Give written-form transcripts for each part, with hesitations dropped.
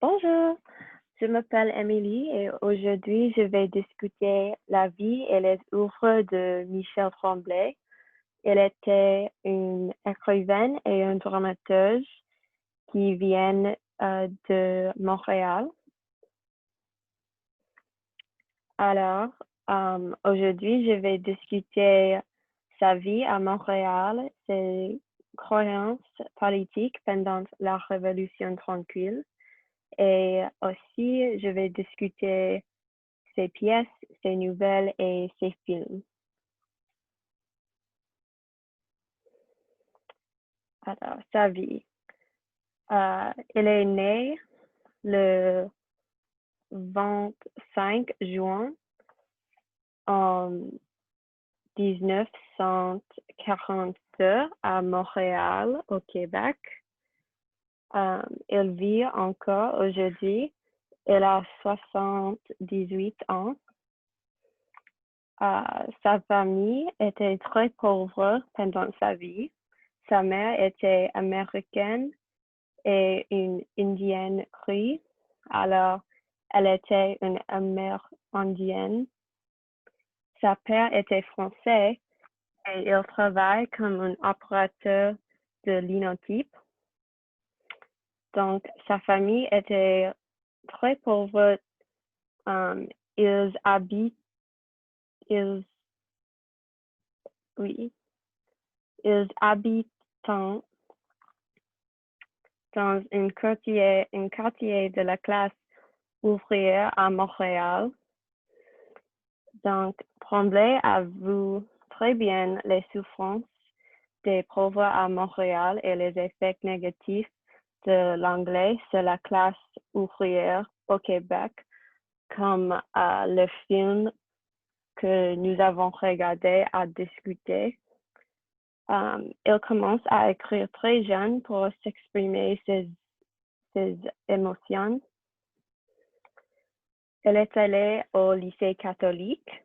Bonjour, je m'appelle Émilie et aujourd'hui je vais discuter la vie et les œuvres de Michel Tremblay. Elle était une écrivaine et une dramaturge qui viennent de Montréal. Alors, aujourd'hui je vais discuter sa vie à Montréal, ses croyances politiques pendant la Révolution tranquille et aussi je vais discuter ses pièces, ses nouvelles et ses films. Alors, sa vie. Elle est née le 25 juin en 1942 à Montréal, au Québec. Elle vit encore aujourd'hui. Elle a 78 ans. Sa famille était très pauvre pendant sa vie. Sa mère était américaine et une indienne cree. Alors, elle était une amérindienne. Sa père était français et il travaille comme un opérateur de linotype. Donc, sa famille était très pauvre. Ils habitent, ils, oui, ils habitent dans un quartier de la classe ouvrière à Montréal. Donc, Tremblay a vu très bien les souffrances des pauvres à Montréal et les effets négatifs de l'anglais sur la classe ouvrière au Québec, comme le film que nous avons regardé à discuter. Il commence à écrire très jeune pour s'exprimer ses émotions. Elle est allée au lycée catholique.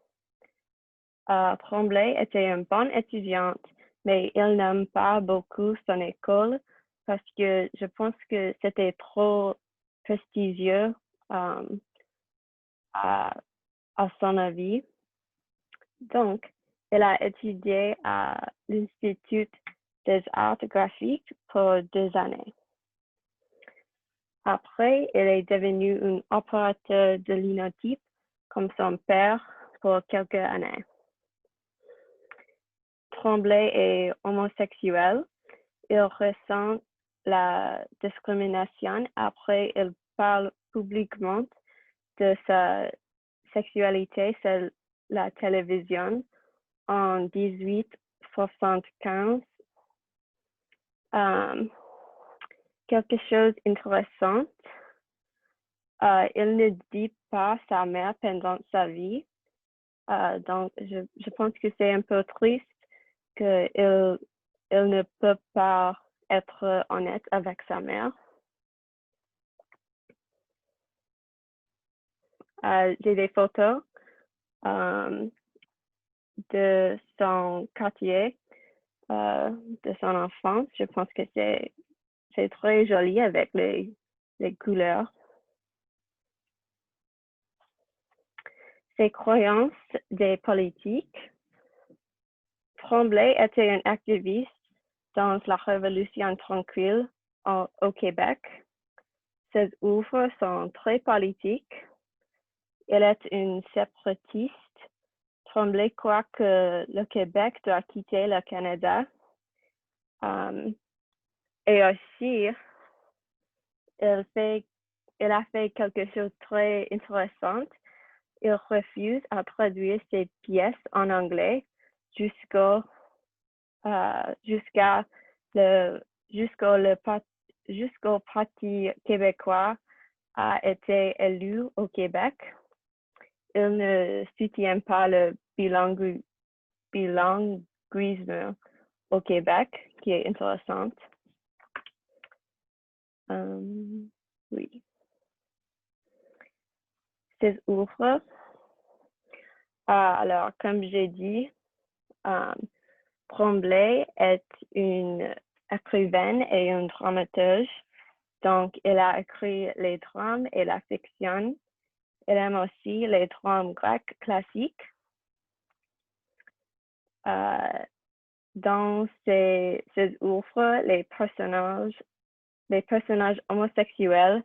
Tremblay était une bonne étudiante, mais il n'aime pas beaucoup son école parce que je pense que c'était trop prestigieux à, à son avis. Donc, elle a étudié à l'Institut des arts graphiques pour 2 années. Après, elle est devenue une opérateur de linotype comme son père pour quelques années. Tremblay est homosexuel. Il ressent la discrimination. Après, il parle publiquement de sa sexualité sur la télévision en 1875. Quelque chose d'intéressant. Il ne dit pas sa mère pendant sa vie. Donc, je pense que c'est un peu triste qu'il ne peut pas être honnête avec sa mère. J'ai des photos de son quartier, de son enfance. Je pense que c'est très joli avec les couleurs. Ses croyances des politiques. Tremblay était un activiste dans la Révolution tranquille au Québec. Ses œuvres sont très politiques. Elle est une séparatiste. Tremblay croit que le Québec doit quitter le Canada. Et aussi, elle a fait quelque chose de très intéressant. Il refuse à traduire ses pièces en anglais jusqu'à jusqu'au Parti québécois a été élu au Québec. Il ne soutient pas le bilinguisme au Québec, qui est intéressant. Oui. Ses œuvres. Alors, comme j'ai dit, Tremblay est une écrivaine et une dramaturge. Donc, elle a écrit les drames et la fiction. Elle aime aussi les drames grecs classiques. Dans ses œuvres, les personnages homosexuels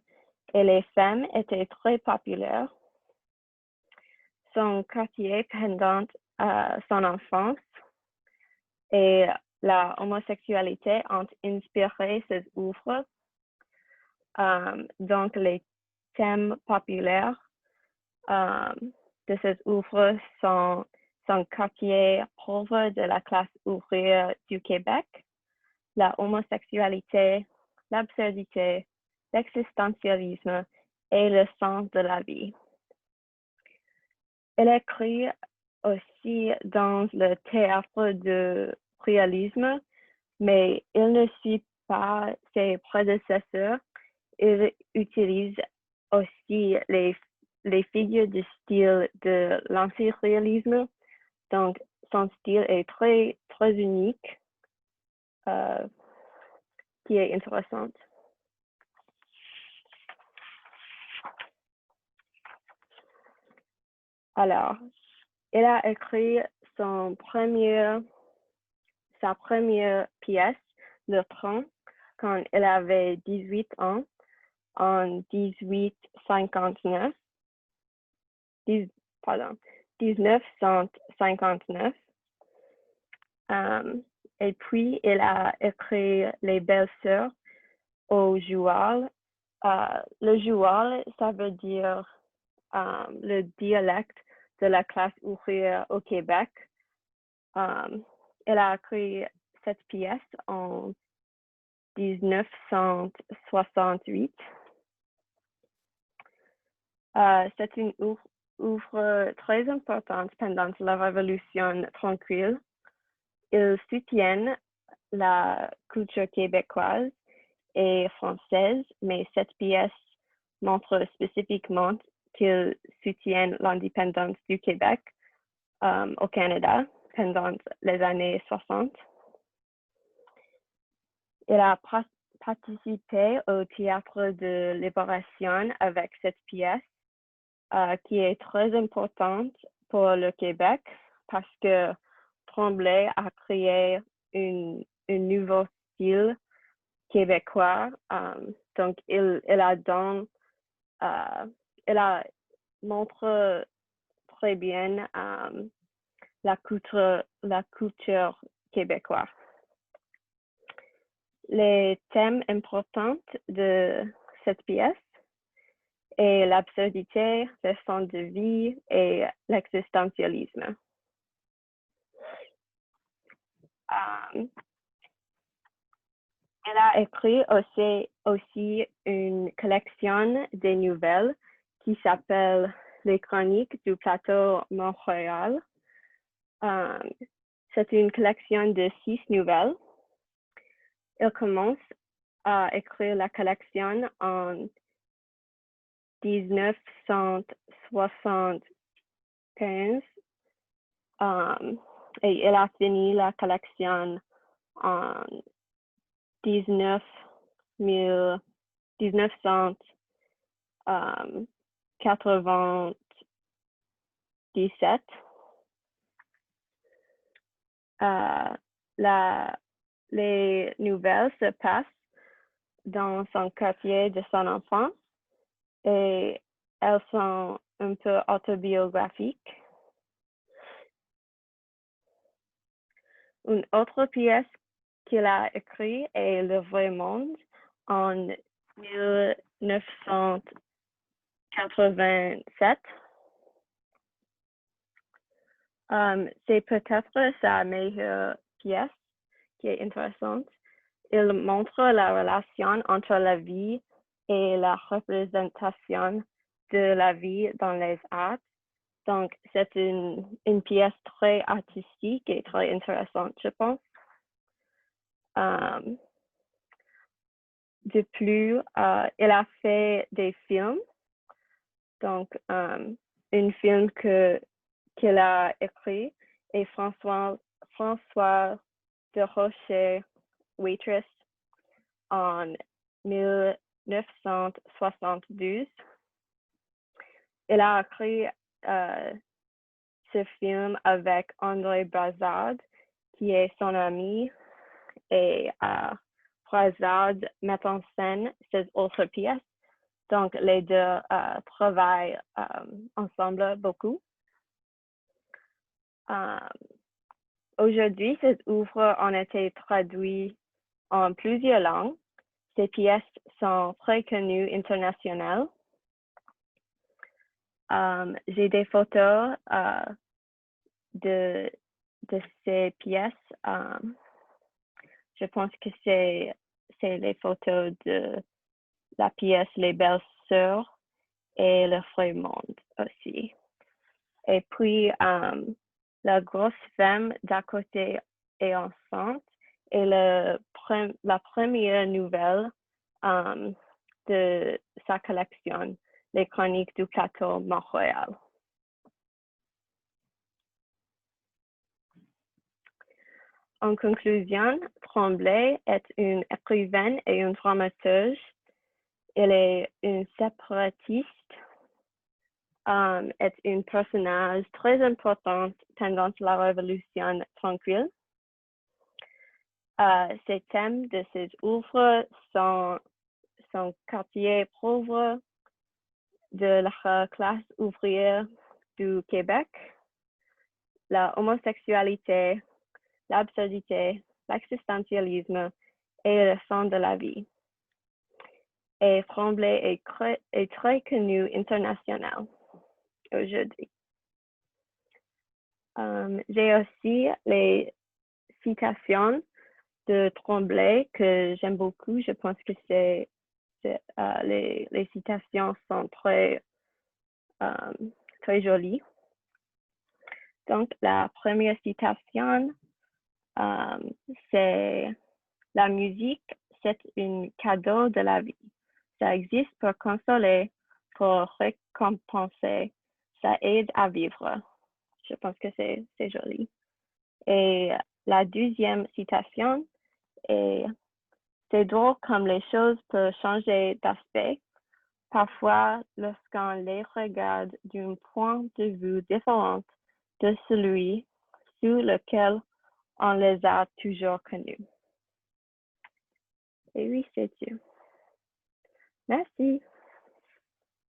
et les femmes étaient très populaires. Son quartier pendant son enfance et la homosexualité ont inspiré ses œuvres. Donc, les thèmes populaires de ces œuvres sont son quartier pauvre de la classe ouvrière du Québec, la homosexualité, l'absurdité, l'existentialisme et le sens de la vie. Elle écrit aussi dans le théâtre de réalisme, mais il ne suit pas ses prédécesseurs. Il utilise aussi les figures de style de l'anti-réalisme. Donc, son style est très, très unique, qui est intéressant. Alors, elle a écrit sa première pièce, Le Train, quand elle avait 18 ans, en 1959. Et puis, elle a écrit Les Belles Sœurs au Joual. Le Joual, ça veut dire le dialecte de la classe ouvrière au Québec. Elle a écrit cette pièce en 1968. C'est une œuvre très importante pendant la Révolution tranquille. Ils soutiennent la culture québécoise et française, mais cette pièce montre spécifiquement qu'ils soutiennent l'indépendance du Québec au Canada pendant les années 60. Elle a participé au théâtre de Libération avec cette pièce qui est très importante pour le Québec parce que Tremblay a créé un nouveau style québécois. Donc, elle a montré très bien la culture québécoise. Les thèmes importants de cette pièce est l'absurdité, le sens de vie et l'existentialisme. Elle a écrit aussi une collection de nouvelles qui s'appelle Les Chroniques du plateau Montréal. C'est une collection de 6 nouvelles. Elle commence à écrire la collection en 1975 et elle a fini la collection en 1997. Les nouvelles se passent dans son quartier de son enfance et elles sont un peu autobiographiques. Une autre pièce qu'il a écrite est Le Vrai Monde en 1987. C'est peut-être sa meilleure pièce qui est intéressante. Il montre la relation entre la vie et la représentation de la vie dans les arts. Donc, c'est une pièce très artistique et très intéressante, je pense. De plus, il a fait des films. Donc, un film qu'il a écrit est François de Rocher, Waitress, en 1972. Il a écrit ce film avec André Bazard, qui est son ami, et Bazard met en scène ses autres pièces. Donc, les deux travaillent ensemble beaucoup. Aujourd'hui, ces œuvres ont été traduites en plusieurs langues. Ces pièces sont très connues internationalement. J'ai des photos de ces pièces. Je pense que c'est les photos de la pièce Les Belles Sœurs et Le Vrai Monde aussi. Et puis, la grosse femme d'à côté est enceinte et la première nouvelle de sa collection, Les Chroniques du Plateau Mont-Royal. En conclusion, Tremblay est une écrivaine et une dramaturge. Elle est une séparatiste, est un personnage très important pendant la Révolution tranquille. Ces thèmes de ses œuvres sont quartier pauvre de la classe ouvrière du Québec, la homosexualité, l'absurdité, l'existentialisme et le sens de la vie. Et Tremblay est très connu international aujourd'hui. J'ai aussi les citations de Tremblay que j'aime beaucoup. Je pense que les citations sont très jolies. Donc, la première citation, c'est « La musique, c'est un cadeau de la vie. Ça existe pour consoler, pour récompenser. Ça aide à vivre. » Je pense que c'est joli. Et la deuxième citation est « C'est drôle comme les choses peuvent changer d'aspect. Parfois, lorsqu'on les regarde d'un point de vue différent de celui sur lequel on les a toujours connus. » Et oui, c'est tout. Merci.